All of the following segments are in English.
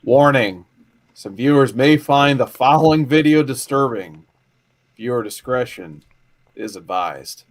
Warning. Some viewers may find the following video disturbing. Viewer discretion is advised.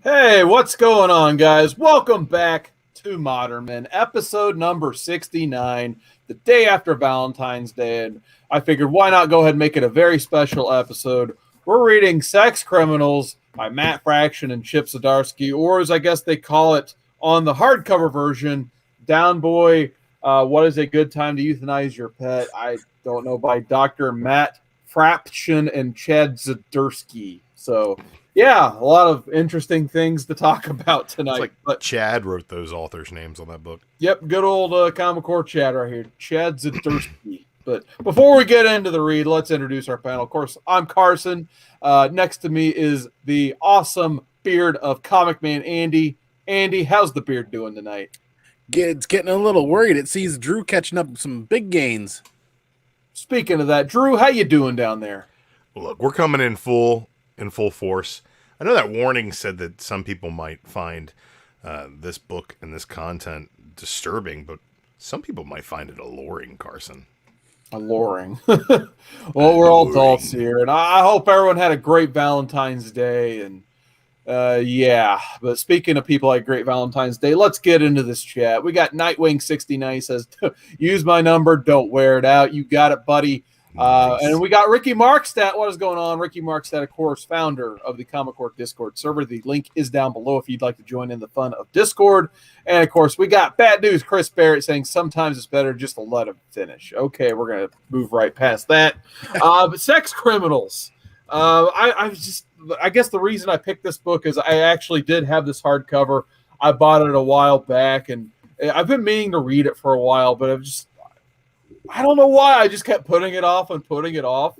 Hey, what's going on, guys? Welcome back to Modern Men, episode number 69, the day after Valentine's Day. And I figured, why not go ahead and make it a very special episode? We're reading Sex Criminals by Matt Fraction and Chip Zdarsky, or as I guess they call it on the hardcover version, Down Boy, What is a Good Time to Euthanize Your Pet? I don't know, by Dr. Matt Fraction and Chad Zdarsky. So, yeah, a lot of interesting things to talk about tonight. But Chad wrote those authors' names on that book. Yep, good old Comic Core Chad right here, Chad Zdarsky. But before we get into the read, let's introduce our panel. Of course, I'm Carson. Next to me is the awesome beard of ComicManAndy. Andy, how's the beard doing tonight? It's getting a little worried. It sees Drew catching up some big gains. Speaking of that, Drew, how you doing down there? Look, we're coming in full force. I know that warning said that some people might find this book and this content disturbing, but some people might find it alluring, Carson. Alluring. Well, we're all adults here, and I hope everyone had a great Valentine's Day. And yeah, but speaking of people like great Valentine's Day, let's get into this chat. We got Nightwing69 says, use my number, don't wear it out. You got it, buddy. Nice. And we got Ricky Markstadt. What is going on? Ricky Markstadt, of course, founder of the Comic Core Discord server. The link is down below if you'd like to join in the fun of Discord. And, of course, we got Bad News Chris Barrett saying sometimes it's better just to let him finish. Okay, we're going to move right past that. But Sex Criminals. I guess the reason I picked this book is I actually did have this hardcover. I bought it a while back, and I've been meaning to read it for a while, but I don't know why. I just kept putting it off and putting it off.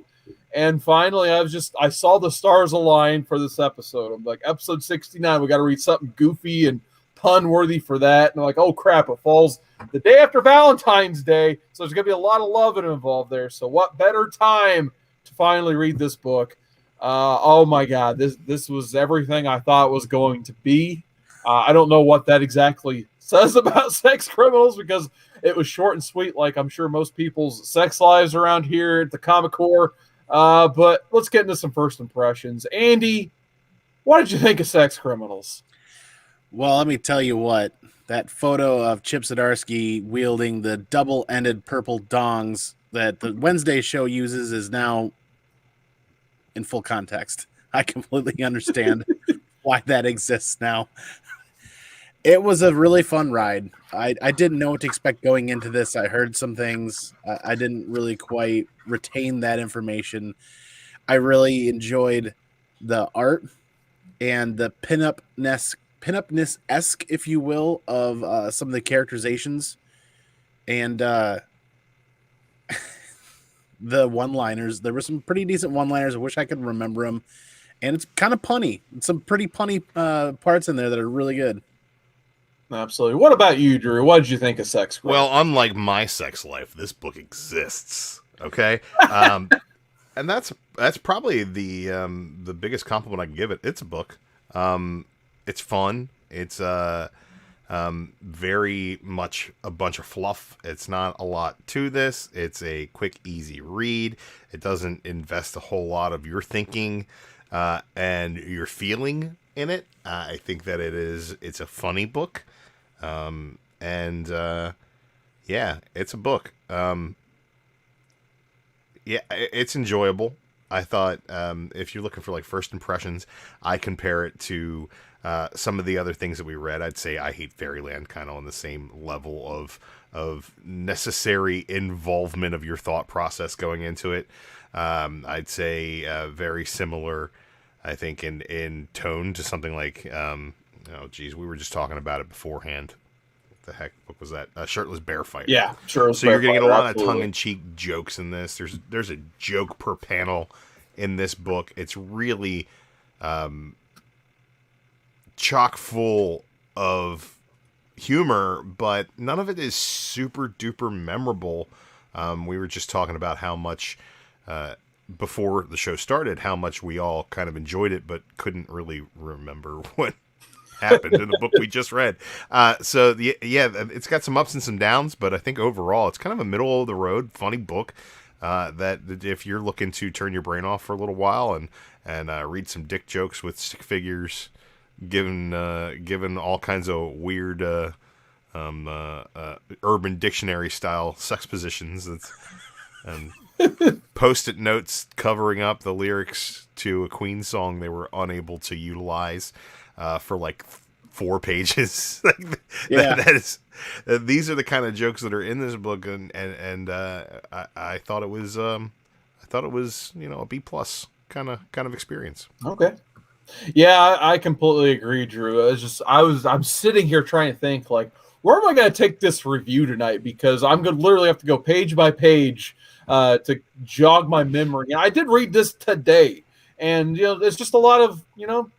And finally, I saw the stars align for this episode. I'm like, episode 69, we got to read something goofy and pun-worthy for that. And I'm like, oh, crap, it falls the day after Valentine's Day. So there's going to be a lot of loving involved there. So what better time to finally read this book? Oh, my God. This was everything I thought it was going to be. I don't know what that exactly says about Sex Criminals because it was short and sweet, like I'm sure most people's sex lives around here at the Comic Core. But let's get into some first impressions. Andy, what did you think of Sex Criminals? Well, let me tell you what. That photo of Chip Zdarsky wielding the double-ended purple dongs that the Wednesday show uses is now in full context. I completely understand why that exists now. It was a really fun ride. I didn't know what to expect going into this. I heard some things. I didn't really quite retain that information. I really enjoyed the art and the pinup-ness-esque, if you will, of some of the characterizations. And the one-liners. There were some pretty decent one-liners. I wish I could remember them. And it's kind of punny. Some pretty punny parts in there that are really good. Absolutely. What about you, Drew? What did you think of Sex Criminals? Well, unlike my sex life, this book exists. Okay, and that's probably the biggest compliment I can give it. It's a book. It's fun. It's very much a bunch of fluff. It's not a lot to this. It's a quick, easy read. It doesn't invest a whole lot of your thinking and your feeling in it. I think that it's a funny book. Yeah, it's a book. Yeah, it's enjoyable. I thought if you're looking for like first impressions, I compare it to some of the other things that we read. I'd say I Hate Fairyland kind of on the same level of necessary involvement of your thought process going into it. I'd say very similar, I think, in tone to something like Oh, geez, we were just talking about it beforehand. What the heck book was that? Shirtless Bear Fighter. Yeah, sure. So you're going to get a lot of tongue-in-cheek jokes in this. There's a joke per panel in this book. It's really chock full of humor, but none of it is super duper memorable. We were just talking about how much before the show started, how much we all kind of enjoyed it, but couldn't really remember what happened in the book we just read. So it's got some ups and some downs, but I think overall it's kind of a middle of the road, funny book that if you're looking to turn your brain off for a little while and read some dick jokes with stick figures, given all kinds of weird Urban Dictionary style sex positions and post-it notes covering up the lyrics to a Queen song they were unable to utilize for like 4 pages. These are the kind of jokes that are in this book, and I thought it was a B+ kind of experience. Okay. Yeah, I completely agree, Drew. I'm sitting here trying to think, like, where am I going to take this review tonight? Because I'm going to literally have to go page by page to jog my memory. And I did read this today, and there's just a lot of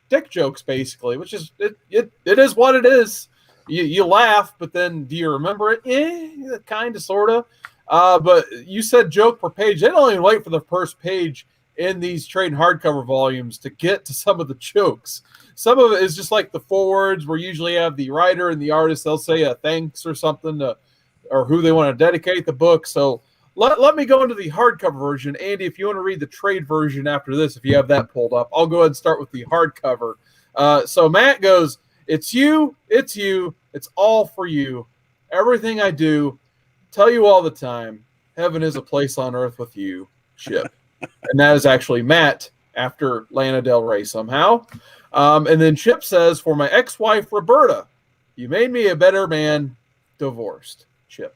dick jokes basically, which is it is what it is. You laugh, but then do you remember it? Kind of, sort of. But you said joke per page. They don't even wait for the first page in these trade and hardcover volumes to get to some of the jokes. Some of it is just like the forwards, where you usually have the writer and the artist. They'll say a thanks or something or who they want to dedicate the book. So let me go into the hardcover version. Andy, if you want to read the trade version after this, if you have that pulled up, I'll go ahead and start with the hardcover. So Matt goes, it's you, it's all for you. Everything I do, tell you all the time, heaven is a place on earth with you, Chip. And that is actually Matt after Lana Del Rey somehow. And then Chip says, for my ex-wife, Roberta, you made me a better man, divorced, Chip.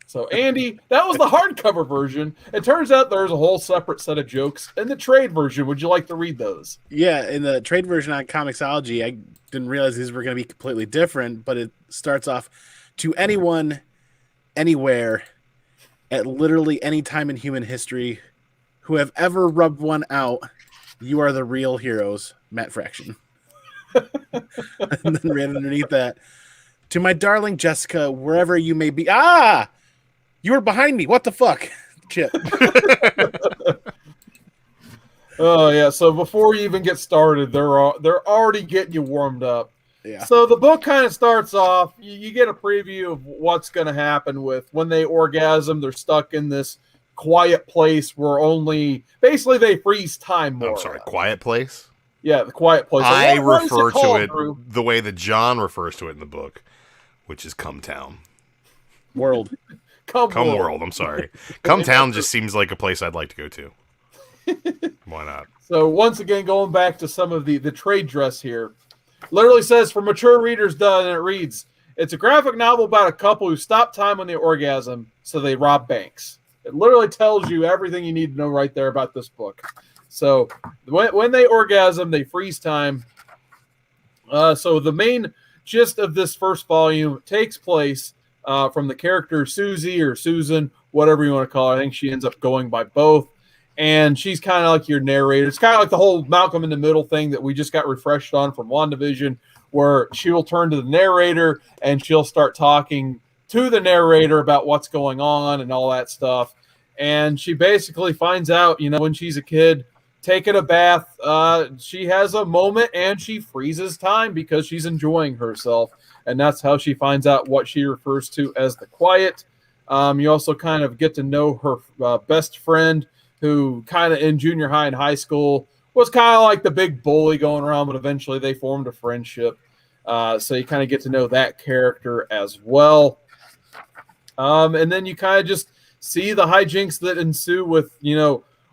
So, Andy, that was the hardcover version. It turns out there's a whole separate set of jokes in the trade version. Would you like to read those? Yeah, in the trade version on Comixology, I didn't realize these were going to be completely different, but it starts off, to anyone, anywhere, at literally any time in human history, who have ever rubbed one out, you are the real heroes, Matt Fraction. And then right underneath that, to my darling Jessica, wherever you may be. You were behind me. What the fuck, Chip? Oh, yeah. So before you even get started, they're already getting you warmed up. Yeah. So the book kind of starts off, you get a preview of what's going to happen with when they orgasm. They're stuck in this quiet place where basically they freeze time more. I'm sorry, quiet place? Yeah, the quiet place. So I refer to it Drew? the way that John refers to it in the book, which is Come Town. World. Come World, I'm sorry. Come Town just seems like a place I'd like to go to. Why not? So once again, going back to some of the trade dress here, literally says for mature readers done, and it reads, it's a graphic novel about a couple who stop time when they orgasm, so they rob banks. It literally tells you everything you need to know right there about this book. So when they orgasm, they freeze time. So the main gist of this first volume takes place from the character Susie or Susan, whatever you want to call her. I think she ends up going by both. And she's kind of like your narrator. It's kind of like the whole Malcolm in the Middle thing that we just got refreshed on from WandaVision, where she will turn to the narrator and she'll start talking to the narrator about what's going on and all that stuff. And she basically finds out, when she's a kid, taking a bath, she has a moment and she freezes time because she's enjoying herself. And that's how she finds out what she refers to as the quiet. You also kind of get to know her best friend, who kind of in junior high and high school was kind of like the big bully going around, but eventually they formed a friendship. So you kind of get to know that character as well. And then you kind of just see the hijinks that ensue with,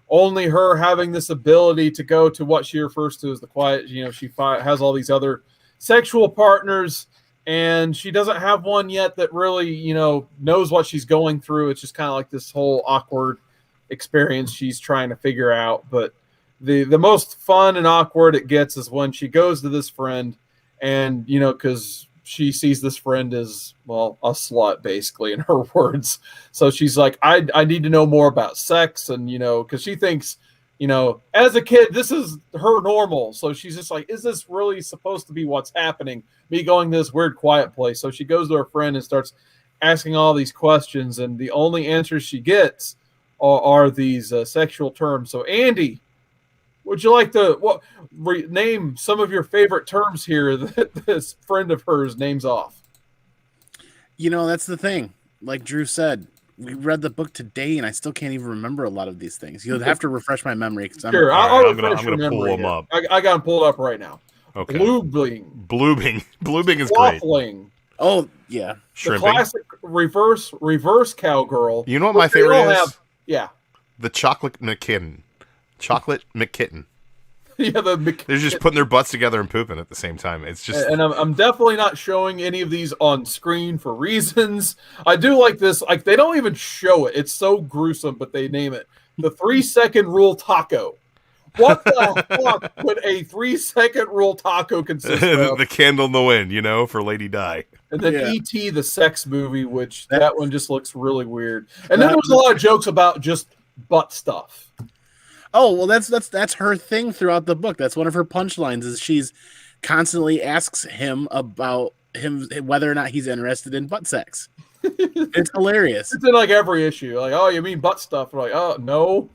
only her having this ability to go to what she refers to as the quiet. She has all these other sexual partners, and she doesn't have one yet that really, knows what she's going through. It's just kind of like this whole awkward experience she's trying to figure out. But the most fun and awkward it gets is when she goes to this friend and because she sees this friend as, well, a slut, basically, in her words. So she's like, I need to know more about sex, and because she thinks, as a kid, this is her normal. So she's just like, is this really supposed to be what's happening? Me going to this weird quiet place. So she goes to her friend and starts asking all these questions, and the only answers she gets are these sexual terms. So Andy, would you like to name some of your favorite terms here that this friend of hers names off? That's the thing. Like Drew said, we read the book today, and I still can't even remember a lot of these things. You'll have to refresh my memory. Sure, I'm gonna pull them up. I got them pulled up right now. Okay. Bloobing is great. Oh yeah, shrimping. The classic reverse cowgirl. You know what my favorite is? Yeah, the chocolate McKitten. Chocolate McKitten. Yeah, they're just putting their butts together and pooping at the same time. It's just, and I'm definitely not showing any of these on screen for reasons. I do like this. Like, they don't even show it. It's so gruesome, but they name it the 3-second rule taco. What the fuck would a 3-second rule taco consist of? The candle in the wind, for Lady Di. And then E.T. the sex movie, which that one just looks really weird. And then there was a lot of jokes about just butt stuff. Oh, well, that's her thing throughout the book. That's one of her punchlines, is she's constantly asks him about whether or not he's interested in butt sex. It's hilarious. It's in like every issue. Like, oh, you mean butt stuff? We're like, oh, no.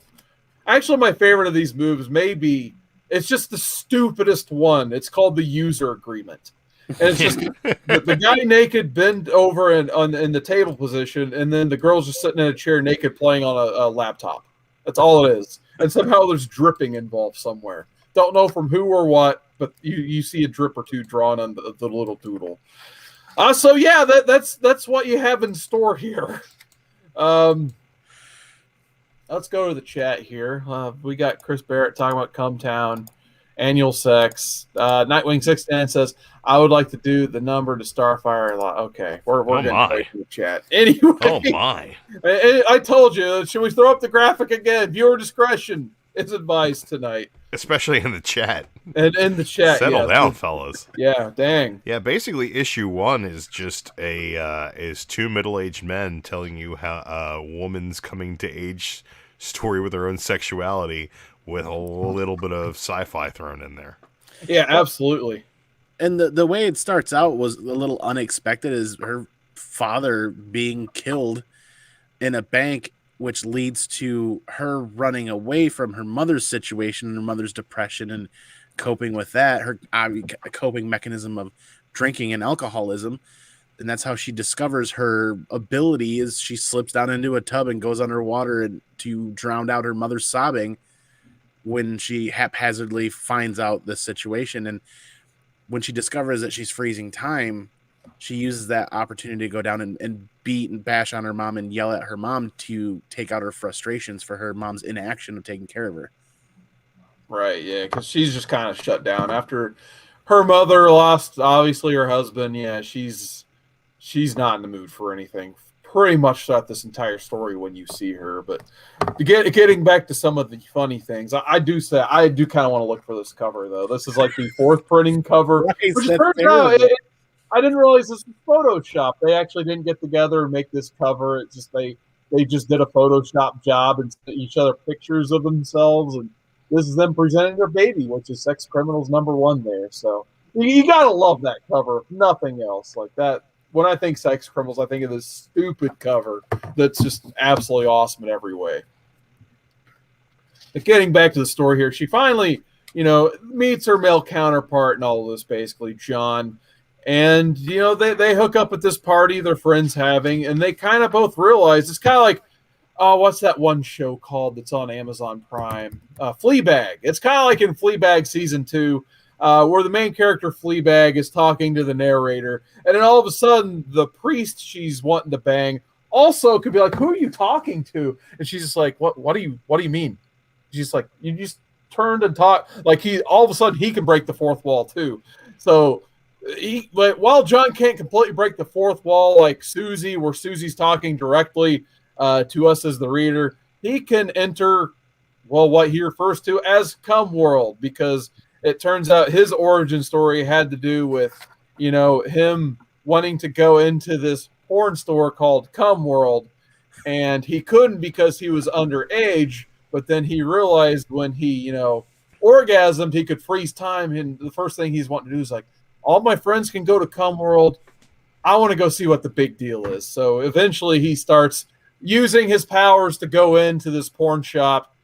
Actually, my favorite of these moves it's just the stupidest one. It's called the user agreement. And it's just the guy naked, bent over in the table position, and then the girl's just sitting in a chair naked playing on a laptop. That's all it is. And somehow there's dripping involved somewhere. Don't know from who or what, but you see a drip or two drawn on the little doodle. So yeah, that's what you have in store here. Let's go to the chat here. We got Chris Barrett talking about Cumtown, annual sex. Nightwing 69 says, I would like to do the number to Starfire. Okay, we're going to play the chat. Anyway. Oh, my. I told you, should we throw up the graphic again? Viewer discretion is advised tonight. Especially in the chat. And in the chat. Settle down, fellas. Yeah, dang. Yeah, basically issue 1 is just is two middle-aged men telling you how a woman's coming to age story with her own sexuality with a little bit of sci-fi thrown in there. Yeah, absolutely. And the way it starts out was a little unexpected, is her father being killed in a bank, which leads to her running away from her mother's situation, her mother's depression, and coping with that, her coping mechanism of drinking and alcoholism. And that's how she discovers her ability, is she slips down into a tub and goes underwater and to drown out her mother's sobbing when she haphazardly finds out this situation. And when she discovers that she's freezing time, she uses that opportunity to go down and beat and bash on her mom and yell at her mom to take out her frustrations for her mom's inaction of taking care of her. Right, yeah, because she's just kind of shut down after her mother lost, obviously, her husband. Yeah, she's not in the mood for anything pretty much throughout this entire story when you see her. But getting back to some of the funny things, I do kind of want to look for this cover, though. This is like the 4th printing cover, right, which turns out I didn't realize this was Photoshop. They actually didn't get together and make this cover. It's just they just did a Photoshop job and sent each other pictures of themselves, and this is them presenting their baby, which is Sex Criminals #1 there. So you gotta love that cover, if nothing else. Like that. When I think Sex Criminals, I think of this stupid cover that's just absolutely awesome in every way. But getting back to the story here, she finally, meets her male counterpart and all of this, basically, John. And, they hook up at this party their friend's having, and they kind of both realize it's kind of like, what's that one show called that's on Amazon Prime? Fleabag. It's kind of like in Fleabag Season 2, where the main character Fleabag is talking to the narrator, and then all of a sudden the priest she's wanting to bang also could be like, "Who are you talking to?" And she's just like, "What do you mean?" She's like, "You just turned and talked." Like all of a sudden he can break the fourth wall too. So while John can't completely break the fourth wall like Susie, where Susie's talking directly to us as the reader, he can enter what he refers to as cum world, because it turns out his origin story had to do with, him wanting to go into this porn store called Cum World, and he couldn't because he was underage. But then he realized when he, orgasmed, he could freeze time. And the first thing he's wanting to do is like, all my friends can go to Cum World. I want to go see what the big deal is. So eventually he starts using his powers to go into this porn shop.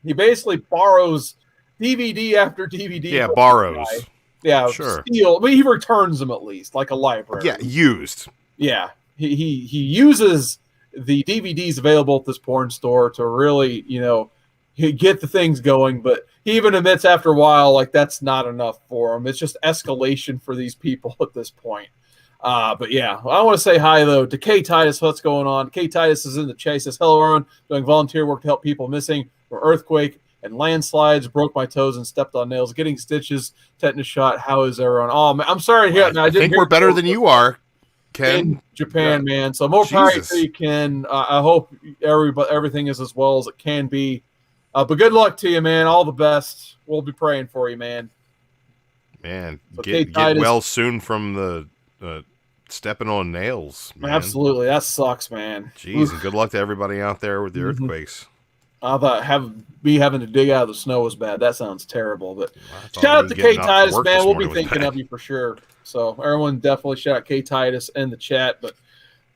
He basically borrows DVD after DVD. Yeah, borrows. Yeah, sure. Steal. I mean, he returns them at least, like a library. Yeah, used. Yeah, he uses the DVDs available at this porn store to really, get the things going. But he even admits after a while, like, that's not enough for him. It's just escalation for these people at this point. But yeah, I want to say hi, though, to K. Titus. What's going on? K. Titus is in the chat. He says, hello, everyone. Doing volunteer work to help people missing from earthquake and landslides. Broke my toes and stepped on nails. Getting stitches, tetanus shot. How is everyone? Oh, man, I'm sorry to hear it. I think we're better than you are, Ken. In Japan, man. So more power to you, Ken. I hope everything is as well as it can be. But good luck to you, man. All the best. We'll be praying for you, man. Man, So get well soon from the stepping on nails, man. Absolutely. That sucks, man. Jeez, and good luck to everybody out there with the earthquakes. I thought having to dig out of the snow was bad. That sounds terrible. But shout out to K. Titus, man. We'll be thinking of you for sure. So everyone definitely shout out K. Titus in the chat. But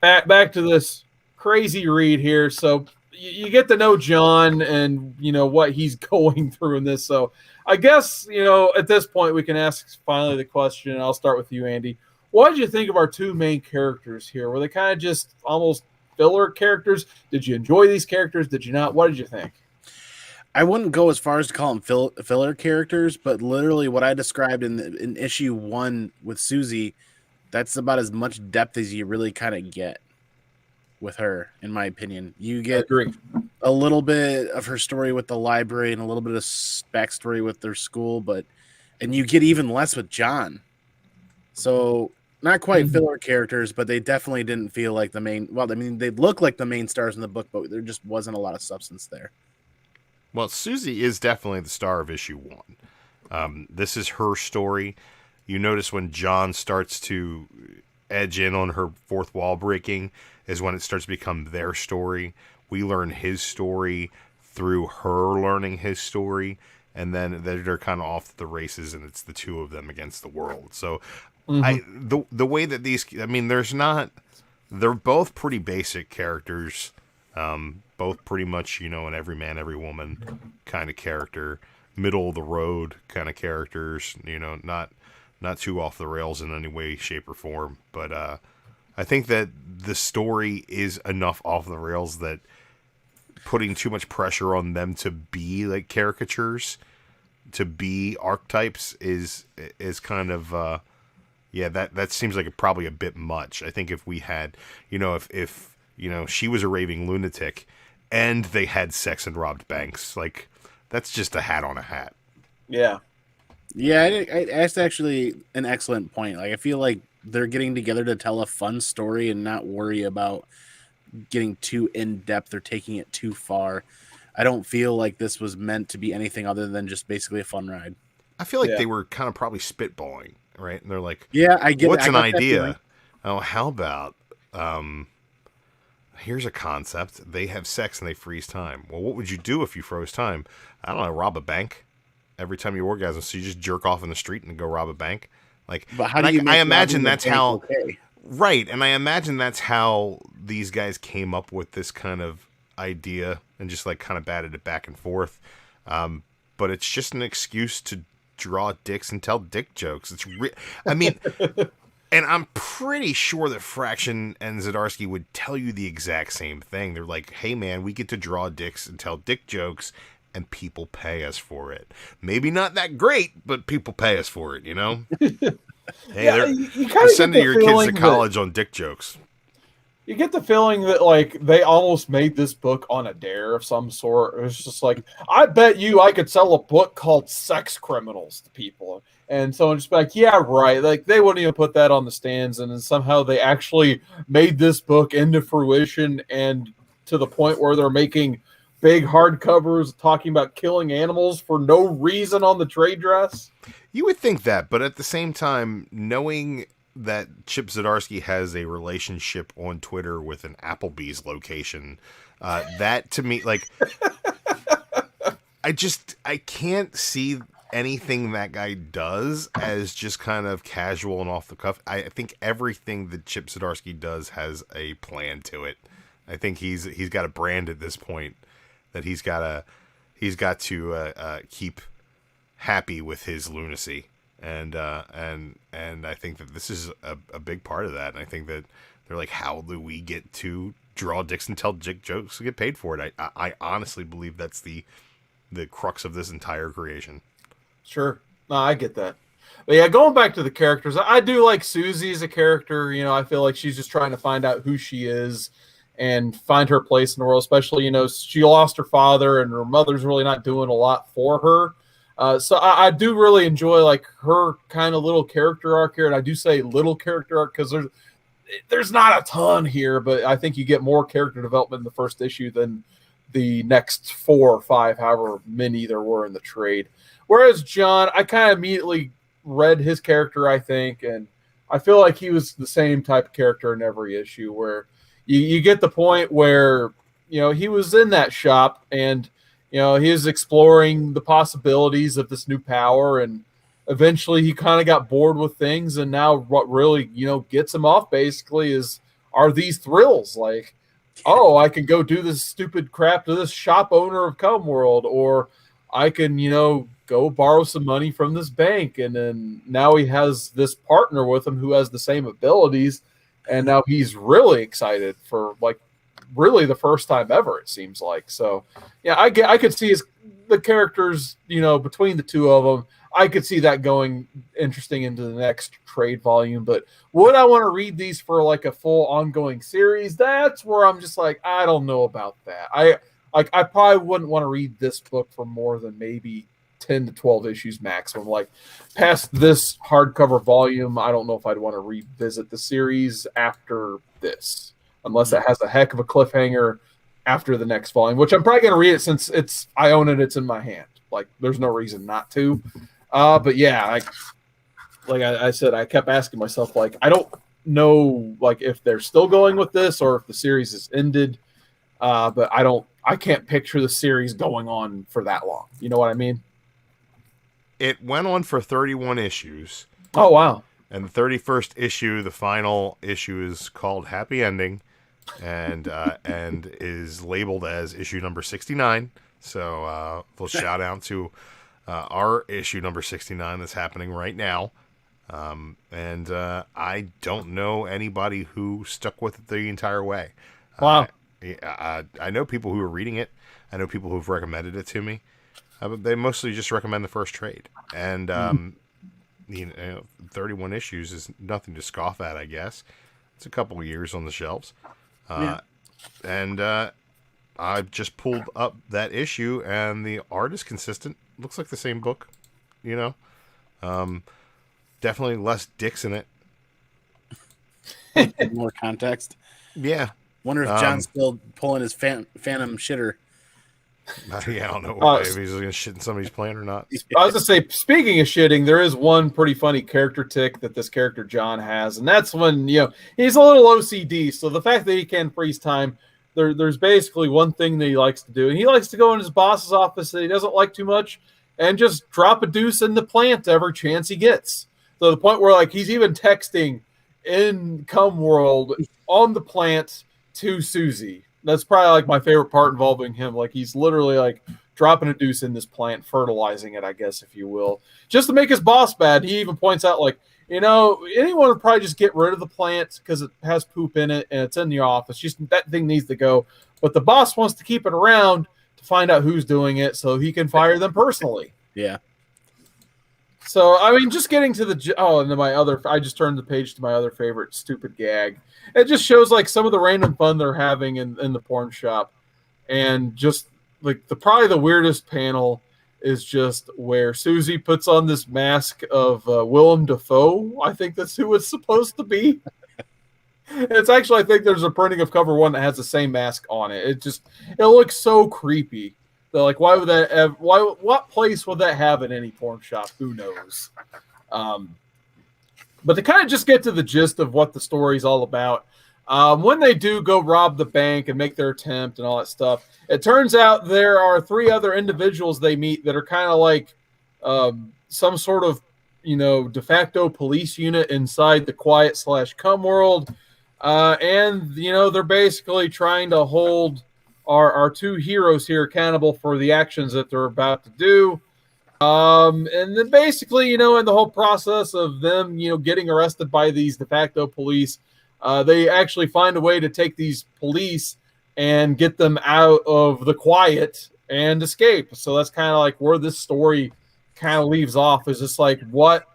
back to this crazy read here. So you get to know John and, what he's going through in this. So I guess, at this point we can ask finally the question, and I'll start with you, Andy. What did you think of our two main characters here? Were they kind of just almost filler characters? Did you enjoy these characters? Did you not? What did you think? I wouldn't go as far as to call them filler characters, but literally what I described in issue 1 with Susie, that's about as much depth as you really kind of get with her, in my opinion. You get a little bit of her story with the library and a little bit of backstory with their school, and you get even less with John. So not quite filler characters, but they definitely didn't feel like the main. Well, I mean, they look like the main stars in the book, but there just wasn't a lot of substance there. Well, Susie is definitely the star of issue 1. This is her story. You notice when John starts to edge in on her fourth wall breaking is when it starts to become their story. We learn his story through her learning his story, and then they're kind of off the races, and it's the two of them against the world. So the way that they're both pretty basic characters, both pretty much, an every man, every woman kind of character, middle of the road kind of characters, not too off the rails in any way, shape, or form. But I think that the story is enough off the rails that putting too much pressure on them to be like caricatures, to be archetypes is kind of that seems like probably a bit much. I think if we had, if she was a raving lunatic and they had sex and robbed banks, like that's just a hat on a hat. Yeah. Yeah, that's actually an excellent point. Like, I feel like they're getting together to tell a fun story and not worry about getting too in-depth or taking it too far. I don't feel like this was meant to be anything other than just basically a fun ride. I feel like they were kind of probably spitballing, right? And they're like, yeah, I get what's an idea? Oh, how about, here's a concept. They have sex and they freeze time. Well, what would you do if you froze time? I don't know, rob a bank every time you orgasm. So you just jerk off in the street and go rob a bank. Like, but how do you I imagine that's how, okay? Right. And I imagine that's how these guys came up with this kind of idea and just like kind of batted it back and forth. But it's just an excuse to draw dicks and tell dick jokes. I mean, and I'm pretty sure that Fraction and Zdarsky would tell you the exact same thing. They're like, hey man, we get to draw dicks and tell dick jokes and people pay us for it. Maybe not that great, but people pay us for it, Hey, they're sending your kids to college on dick jokes. You get the feeling that, like, they almost made this book on a dare of some sort. It was just like, I bet you I could sell a book called Sex Criminals to people. And someone just be like, yeah, right. Like, they wouldn't even put that on the stands. And then somehow they actually made this book into fruition, and to the point where they're making big hardcovers talking about killing animals for no reason on the trade dress. You would think that, but at the same time, knowing that Chip Zdarsky has a relationship on Twitter with an Applebee's location, that to me, like, I can't see anything that guy does as just kind of casual and off the cuff. I think everything that Chip Zdarsky does has a plan to it. I think he's got a brand at this point that he's got to keep happy with his lunacy, and I think that this is a big part of that. And I think that they're like, how do we get to draw dicks and tell dick jokes to get paid for it? I honestly believe that's the crux of this entire creation. Sure. No, I get that. But yeah, going back to the characters, I do like Susie as a character. You know, I feel like she's just trying to find out who she is and find her place in the world, especially, you know, she lost her father and her mother's really not doing a lot for her. So I do really enjoy like her kind of little character arc here. And I do say little character arc because there's not a ton here, but I think you get more character development in the first issue than the next 4 or 5, however many there were in the trade. Whereas John, I kind of immediately read his character, I think, and I feel like he was the same type of character in every issue where you get the point where, you know, he was in that shop and, you know, he was exploring the possibilities of this new power, and eventually he kind of got bored with things, and now what really, you know, gets him off basically are these thrills, like, oh, I can go do this stupid crap to this shop owner of Comworld, or I can, you know, go borrow some money from this bank. And then now he has this partner with him who has the same abilities. And now he's really excited for like really the first time ever, it seems like. So yeah, I could see the characters, you know, between the two of them, I could see that going interesting into the next trade volume. But would I want to read these for like a full ongoing series? That's where I'm just like, I don't know about that. I probably wouldn't want to read this book for more than maybe 10 to 12 issues maximum. Like past this hardcover volume, I don't know if I'd want to revisit the series after this, unless it has a heck of a cliffhanger after the next volume, which I'm probably going to read it since I own it. It's in my hand. Like there's no reason not to. But yeah, like I said, I kept asking myself, like, I don't know, like if they're still going with this or if the series is ended. But I can't picture the series going on for that long. You know what I mean? It went on for 31 issues. Oh, wow. And the 31st issue, the final issue, is called Happy Ending and is labeled as issue number 69. So we'll shout out to our issue number 69 that's happening right now. And I don't know anybody who stuck with it the entire way. Wow. I know people who are reading it. I know people who've recommended it to me. But they mostly just recommend the first trade. And, you know, 31 issues is nothing to scoff at, I guess. It's a couple of years on the shelves. And I just pulled up that issue, and the art is consistent. Looks like the same book, you know. Definitely less dicks in it. More context. Yeah. Wonder if John's still pulling his phantom shitter. Yeah, I don't know if he's going to shit in somebody's plan or not. I was going to say, speaking of shitting, there is one pretty funny character tick that this character John has, and that's when, you know, he's a little OCD. So the fact that he can freeze time, there's basically one thing that he likes to do, and he likes to go in his boss's office that he doesn't like too much and just drop a deuce in the plant every chance he gets. So the point where, like, he's even texting in Comworld on the plant to Susie. That's probably like my favorite part involving him. Like he's literally like dropping a deuce in this plant, fertilizing it, I guess, if you will, just to make his boss bad. He even points out, like, you know, anyone would probably just get rid of the plant because it has poop in it and it's in the office. Just that thing needs to go. But the boss wants to keep it around to find out who's doing it so he can fire them personally. Yeah. So, I mean, just getting to and then I just turned the page to my other favorite stupid gag. It just shows like some of the random fun they're having in the porn shop. And just like probably the weirdest panel is just where Susie puts on this mask of Willem Dafoe. I think that's who it's supposed to be. It's actually, I think there's a printing of cover 1 that has the same mask on it. It looks so creepy. They're like, why would that have, what place would that have in any porn shop? Who knows? But to kind of just get to the gist of what the story's all about, when they do go rob the bank and make their attempt and all that stuff, it turns out there are 3 other individuals they meet that are kind of like some sort of, de facto police unit inside the quiet/cum world. And, they're basically trying to hold our 2 heroes here accountable for the actions that they're about to do. And then basically, in the whole process of them, getting arrested by these de facto police, they actually find a way to take these police and get them out of the quiet and escape. So that's kind of like where this story kind of leaves off, is just like, what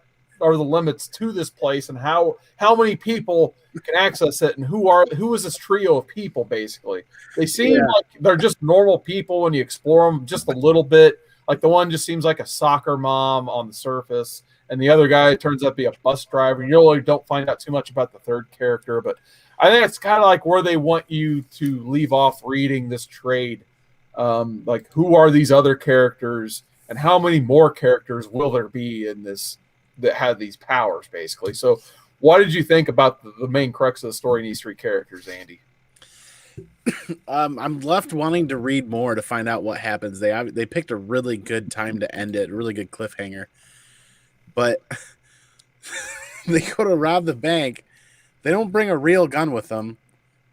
are the limits to this place, and how many people can access it, and who is this trio of people? Basically, they seem like they're just normal people when you explore them just a little bit. Like the one just seems like a soccer mom on the surface, and the other guy turns out to be a bus driver. You really don't find out too much about the third character, but I think it's kind of like where they want you to leave off reading this trade. Like, who are these other characters, and how many more characters will there be in this that have these powers, basically? So what did you think about the main crux of the story in these 3 characters, Andy? I'm left wanting to read more to find out what happens. They picked a really good time to end it, a really good cliffhanger. But they go to rob the bank. They don't bring a real gun with them.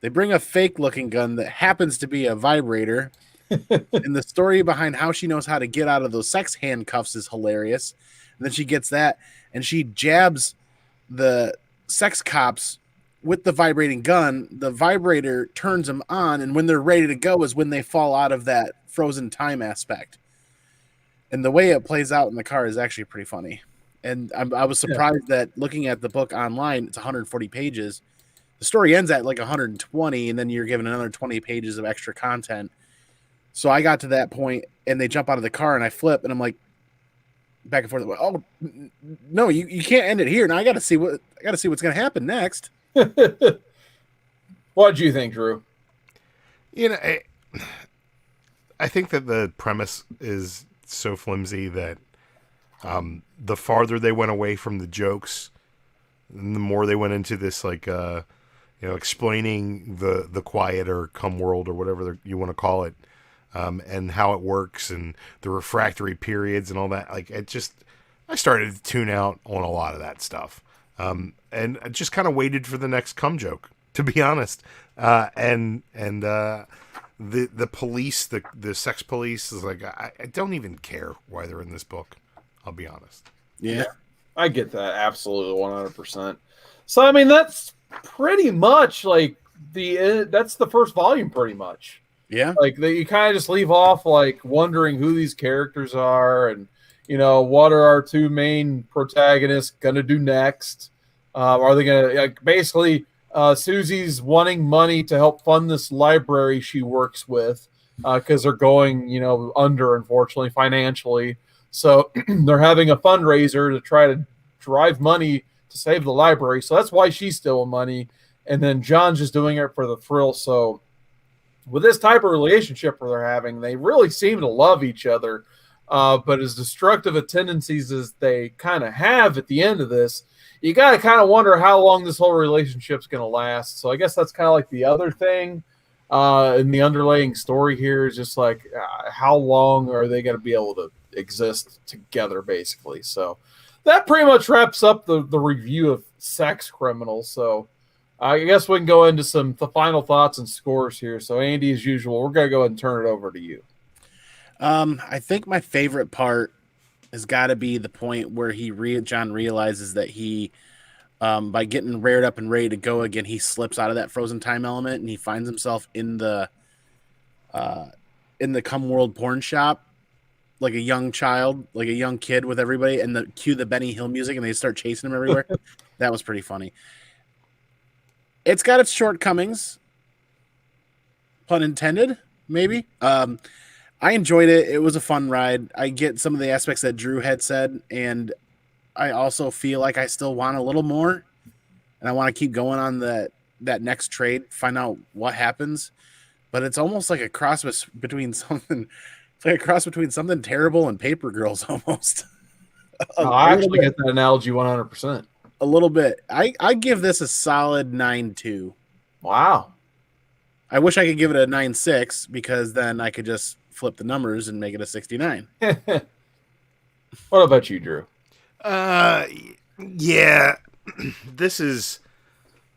They bring a fake-looking gun that happens to be a vibrator. And the story behind how she knows how to get out of those sex handcuffs is hilarious. And then she gets that, and she jabs the sex cops with the vibrating gun. The vibrator turns them on, and when they're ready to go is when they fall out of that frozen time aspect. And the way it plays out in the car is actually pretty funny. And I was surprised that looking at the book online, it's 140 pages. The story ends at like 120, and then you're given another 20 pages of extra content. So I got to that point, and they jump out of the car, and I flip, and I'm like, back and forth. Oh no, you can't end it here. Now I got to see what's going to happen next. What did you think, Drew? I think that the premise is so flimsy that the farther they went away from the jokes, and the more they went into this, like, explaining the quiet or cum world or whatever you want to call it, and how it works and the refractory periods and all that. Like, I started to tune out on a lot of that stuff. And I just kind of waited for the next cum joke, to be honest. The police, the sex police, is like, I don't even care why they're in this book. I'll be honest. Yeah, I get that absolutely 100%. So I mean, that's pretty much like that's the first volume, pretty much. Yeah, like you kind of just leave off like wondering who these characters are, and what are our 2 main protagonists gonna do next. Are they gonna, like, basically Susie's wanting money to help fund this library she works with, because they're going under, unfortunately, financially. So they're having a fundraiser to try to drive money to save the library. So that's why she's stealing money. And then John's just doing it for the thrill. So with this type of relationship they're having, they really seem to love each other. But as destructive of tendencies as they kind of have at the end of this, you got to kind of wonder how long this whole relationship's going to last. So I guess that's kind of like the other thing in the underlying story here, is just like, how long are they going to be able to exist together, basically. So that pretty much wraps up the review of Sex Criminals. So I guess we can go into the final thoughts and scores here. So Andy, as usual, we're going to go ahead and turn it over to you. I think my favorite part has got to be the point where John realizes that he, by getting reared up and ready to go again, he slips out of that frozen time element, and he finds himself in the cum world porn shop, like a young child, like a young kid with everybody, and cue the Benny Hill music, and they start chasing him everywhere. That was pretty funny. It's got its shortcomings, pun intended, maybe. I enjoyed it. It was a fun ride. I get some of the aspects that Drew had said, and I also feel like I still want a little more, and I want to keep going on that next trade, find out what happens. But it's almost like a cross between something. It's like a cross between something terrible and Paper Girls almost. I actually get that analogy 100%. A little bit. I give this a solid 9.2. Wow. I wish I could give it a 9.6 because then I could just flip the numbers and make it a 69. What about you, Drew? Yeah, this is.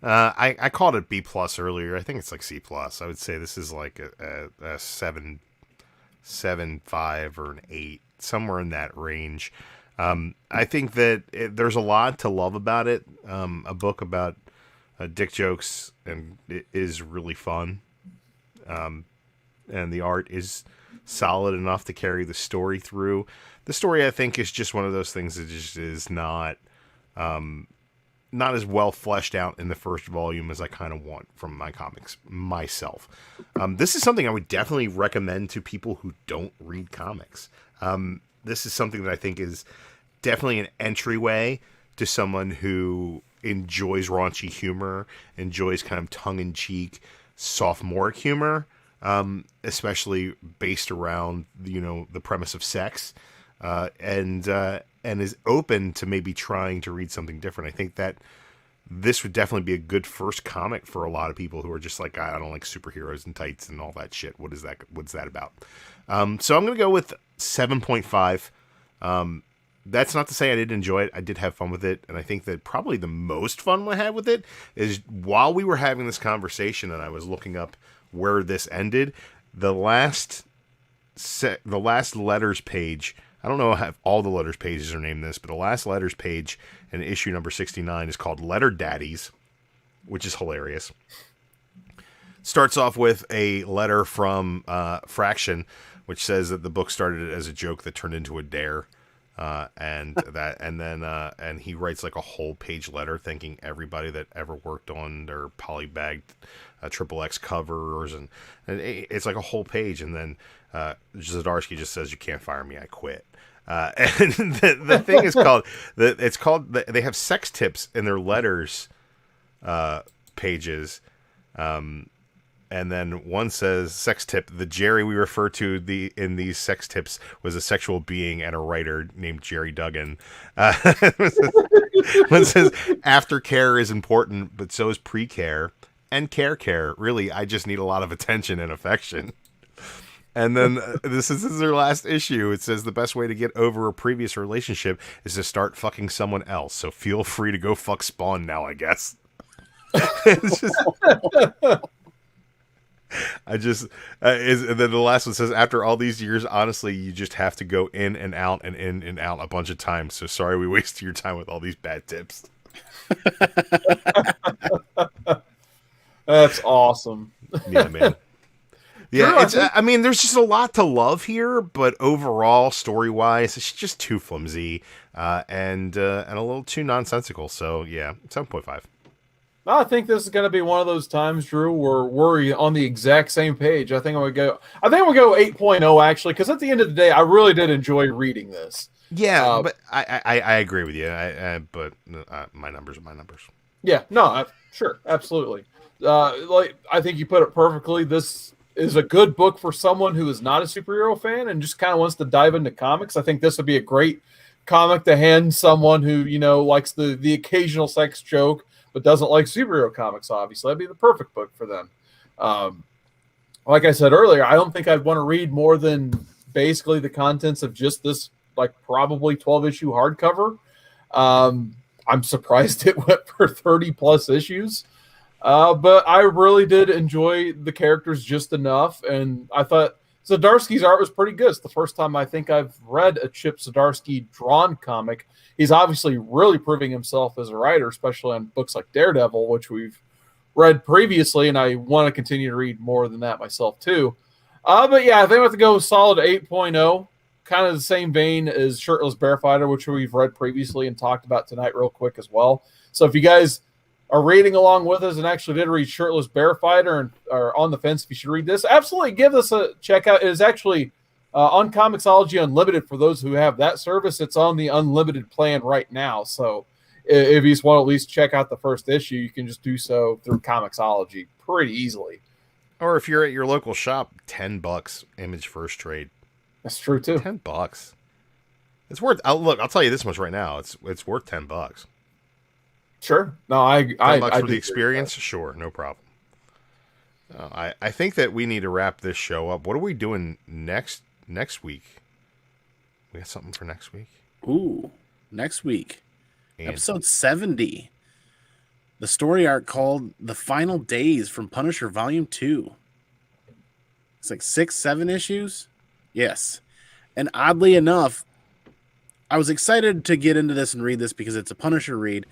I called it B plus earlier. I think it's like C plus. I would say this is like a 7.5 or an 8, somewhere in that range. I think that there's a lot to love about it. A book about dick jokes, and it is really fun. And the art is solid enough to carry the story through. The story, I think, is just one of those things that just is not as well fleshed out in the first volume as I kind of want from my comics myself. This is something I would definitely recommend to people who don't read comics. This is something that I think is definitely an entryway to someone who enjoys raunchy humor, enjoys kind of tongue-in-cheek, sophomoric humor, especially based around, the premise of sex, and is open to maybe trying to read something different. I think that this would definitely be a good first comic for a lot of people who are just like, I don't like superheroes and tights and all that shit. What is that? What's that about? So I'm going to go with 7.5. That's not to say I didn't enjoy it. I did have fun with it. And I think that probably the most fun I had with it is while we were having this conversation and I was looking up where this ended, the last letters page, I don't know if all the letters pages are named this, but the last letters page in issue number 69 is called Letter Daddies, which is hilarious. Starts off with a letter from Fraction, which says that the book started as a joke that turned into a dare. And then he writes like a whole page letter thanking everybody that ever worked on their polybagged XXX covers, and it's like a whole page. And then Zdarsky just says, "You can't fire me, I quit." And the thing is called they have sex tips in their letters pages. And then one says, sex tip, the Jerry we refer to in these sex tips was a sexual being and a writer named Jerry Duggan. One says, aftercare is important, but so is pre-care and care. Really, I just need a lot of attention and affection. And then this is their last issue. It says the best way to get over a previous relationship is to start fucking someone else. So feel free to go fuck Spawn now, I guess. It's just... and then the last one says, after all these years, honestly, you just have to go in and out a bunch of times. So sorry we wasted your time with all these bad tips. That's awesome. Yeah, man. Yeah, there's just a lot to love here, but overall, story-wise, it's just too flimsy and a little too nonsensical. So yeah, 7.5. I think this is going to be one of those times, Drew, where we're on the exact same page. I think we'll go 8.0 actually, because at the end of the day, I really did enjoy reading this. Yeah, but I agree with you. But my numbers are my numbers. Yeah, no, sure, absolutely. I think you put it perfectly. This is a good book for someone who is not a superhero fan and just kind of wants to dive into comics. I think this would be a great comic to hand someone who likes the occasional sex joke, but doesn't like superhero comics, obviously. That'd be the perfect book for them. Like I said earlier, I don't think I'd want to read more than basically the contents of just this, probably 12-issue hardcover. I'm surprised it went for 30-plus issues. But I really did enjoy the characters just enough, and I thought Zdarsky's art was pretty good. It's the first time I think I've read a Chip Zdarsky drawn comic. He's obviously really proving himself as a writer, especially on books like Daredevil, which we've read previously, and I want to continue to read more than that myself too. But yeah, I think I have to go solid 8.0, kind of the same vein as Shirtless Bearfighter, which we've read previously and talked about tonight real quick as well. So if you guys are reading along with us and actually did read Shirtless Bearfighter and are on the fence if you should read this, absolutely give us a check out. It is actually on Comixology Unlimited for those who have that service. It's on the unlimited plan right now. So if you just want to at least check out the first issue, you can just do so through Comixology pretty easily. Or if you're at your local shop, $10 Image First Trade. That's true too. $10. It's worth. I'll tell you this much right now. It's worth $10. Sure. No, I $10 for do the experience. Sure, no problem. I think that we need to wrap this show up. What are we doing next week? We got something for next week. Ooh, next week, And episode 70. The story arc called "The Final Days" from Punisher Volume 2. It's like 6-7 issues. Yes, and oddly enough, I was excited to get into this and read this because it's a Punisher read.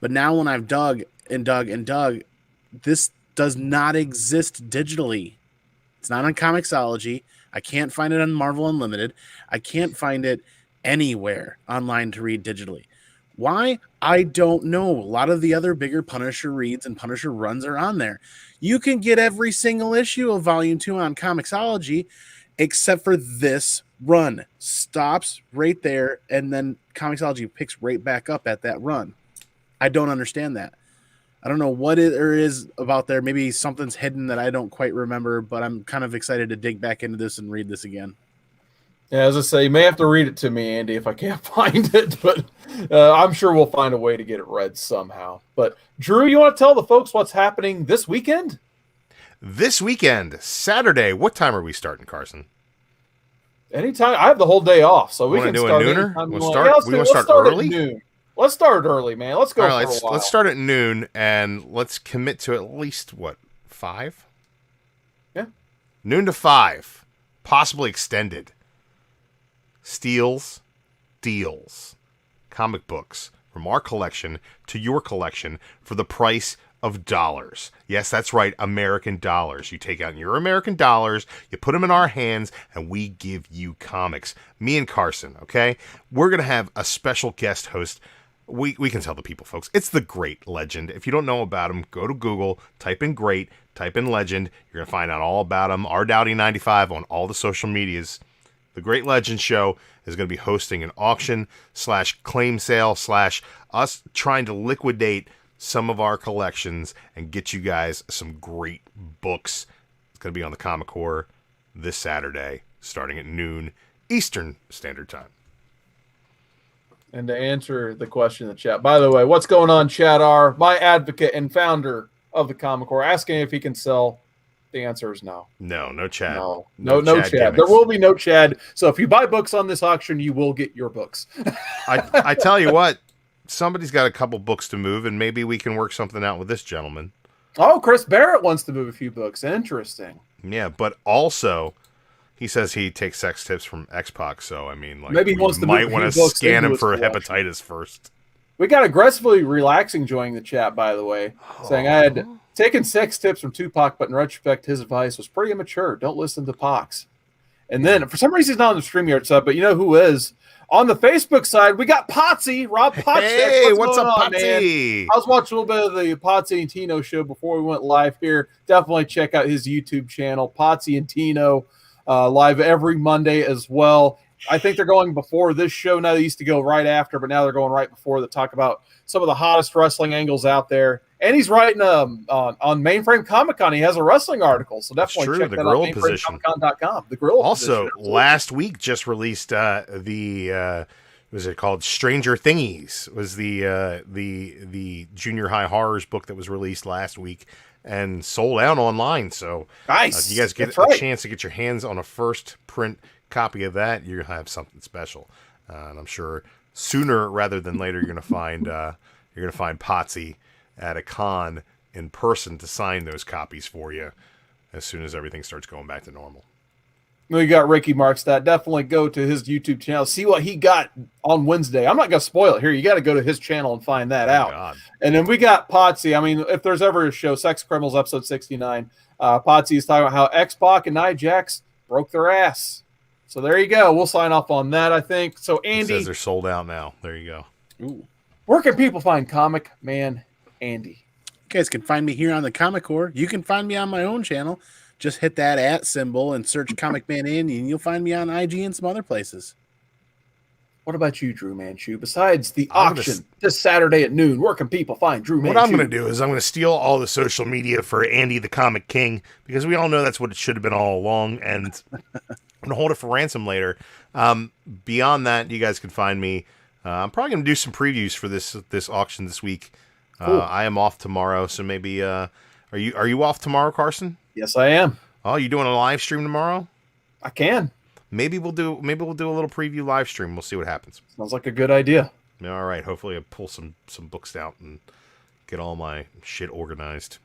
But now when I've dug, this does not exist digitally. It's not on Comixology. I can't find it on Marvel Unlimited. I can't find it anywhere online to read digitally. Why? I don't know. A lot of the other bigger Punisher reads and Punisher runs are on there. You can get every single issue of Volume 2 on Comixology, except for this run. Stops right there, and then Comixology picks right back up at that run. I don't understand that. I don't know what there is about there. Maybe something's hidden that I don't quite remember, but I'm kind of excited to dig back into this and read this again. Yeah, as I say, you may have to read it to me, Andy, if I can't find it, but I'm sure we'll find a way to get it read somehow. But Drew, you want to tell the folks what's happening this weekend? this weekend, Saturday, what time are we starting, Carson? Anytime. I have the whole day off, so we Wanna can do a start nooner? anytime We'll we want. start- Yeah, let's we do- wanna let's start start at early? noon. Let's start early, man. Let's go All right, for a while. let's start at noon, and let's commit to at least, 5? Yeah. Noon to 5, possibly extended. Steals, deals, comic books from our collection to your collection for the price of dollars. Yes, that's right, American dollars. You take out your American dollars, you put them in our hands, and we give you comics. Me and Carson, okay? We're going to have a special guest host. We can tell the people, folks. It's the Great Legend. If you don't know about him, go to Google, type in Great, type in Legend. You're going to find out all about him. RDowdy95 on all the social medias. The Great Legend Show is going to be hosting an auction / claim sale / us trying to liquidate some of our collections and get you guys some great books. It's going to be on the Comic Horror this Saturday, starting at noon Eastern Standard Time. And to answer the question in the chat, by the way, what's going on, Chad R, my advocate and founder of the Comic Horror, asking if he can sell. The answer is no. No Chad. No Chad. gimmicks. There will be no Chad. So if you buy books on this auction, you will get your books. I tell you what, somebody's got a couple books to move, and maybe we can work something out with this gentleman. Oh, Chris Barrett wants to move a few books. Interesting. Yeah, but also, he says he takes sex tips from X-Pac, so I mean, like, Maybe he wants to might move want a to few books scan into him his for collection. hepatitis first. We got aggressively relaxing joining the chat, by the way, saying I had taken sex tips from Tupac, but in retrospect, his advice was pretty immature. Don't listen to Pox. And then, for some reason, he's not on the StreamYard side, but you know who is? On the Facebook side, we got Potsy, Rob Potts. Hey, what's going up, on, man? Potsy? I was watching a little bit of the Potsy and Tino show before we went live here. Definitely check out his YouTube channel, Potsy and Tino, live every Monday as well. I think they're going before this show now. They used to go right after, but now they're going right before to talk about some of the hottest wrestling angles out there. And he's writing on Mainframe Comic-Con. He has a wrestling article, so definitely check the that Gorilla out. Position. MainFrameComic.com. The Gorilla Also, Position. last week just released the was it called Stranger Thingies? Was the junior high horrors book that was released last week and sold out online. So Nice. if you guys get That's a right. chance to get your hands on a first print copy of that, you're gonna have something special. And I'm sure sooner rather than later you're gonna find Potsy at a con in person to sign those copies for you as soon as everything starts going back to normal. We got Ricky Markstad. Definitely go to his YouTube channel. See what he got on Wednesday. I'm not going to spoil it here. You got to go to his channel and find that out. God. And then we got Potsy. I mean, if there's ever a show, Sex Criminals episode 69, Potsy is talking about how X-Pac and Nia Jax broke their ass. So there you go. We'll sign off on that, I think. So, It Andy, says they're sold out now. There you go. Ooh. where can people find Comic Man Andy? You guys can find me here on the Comic Horror. You can find me on my own channel. Just hit that @ symbol and search ComicManAndy, and you'll find me on IG and some other places. what about you, DruManchu? Besides the I'm gonna auction this Saturday at noon, where can people find DruManchu? What I'm going to do is I'm going to steal all the social media for Andy the Comic King, because we all know that's what it should have been all along, and I'm going to hold it for ransom later. Beyond that, you guys can find me. I'm probably going to do some previews for this auction this week. Cool. I am off tomorrow, so maybe are you off tomorrow, Carson? Yes, I am. Oh, you doing a live stream tomorrow? I can. Maybe we'll do a little preview live stream. We'll see what happens. Sounds like a good idea. All right. Hopefully, I pull some books out and get all my shit organized.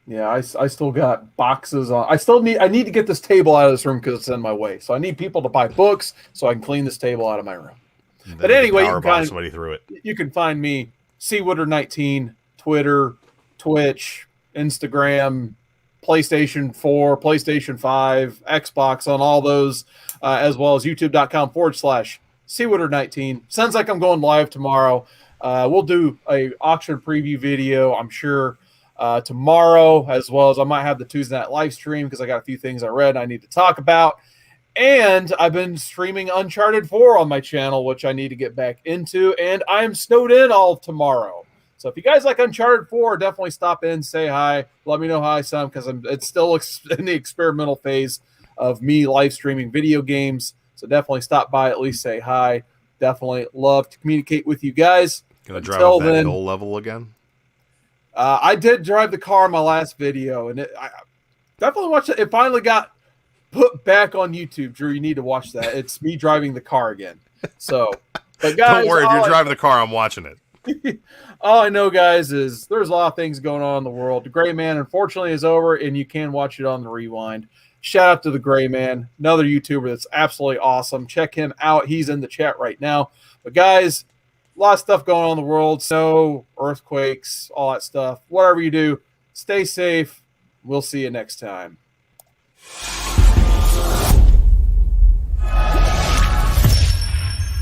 Yeah, I still got boxes on. I need to get this table out of this room because it's in my way. So I need people to buy books so I can clean this table out of my room. But anyway, somebody through it. You can find me cwoodard19, Twitter, Twitch, Instagram, PlayStation 4, PlayStation 5, Xbox, on all those, as well as youtube.com/cwoodard19. Sounds like I'm going live tomorrow. We'll do a auction preview video, I'm sure, tomorrow, as well as I might have the Tuesday night live stream because I got a few things I read I need to talk about. And I've been streaming Uncharted 4 on my channel, which I need to get back into, and I'm snowed in all of tomorrow. So if you guys like Uncharted 4, definitely stop in, say hi, let me know how I sound, because it's still in the experimental phase of me live streaming video games. So definitely stop by, at least say hi. Definitely love to communicate with you guys. Gonna drive up that hill level again? I did drive the car in my last video, and I definitely watched it. It finally got put back on YouTube. Drew, you need to watch that. It's me driving the car again. So, but guys, don't worry. If you're driving the car, I'm watching it. All I know, guys, is there's a lot of things going on in the world. The Gray Man, unfortunately, is over, and you can watch it on the rewind. Shout out to the Gray Man, another YouTuber that's absolutely awesome. Check him out. He's in the chat right now. But guys, a lot of stuff going on in the world. Snow, earthquakes, all that stuff. Whatever you do, stay safe. We'll see you next time.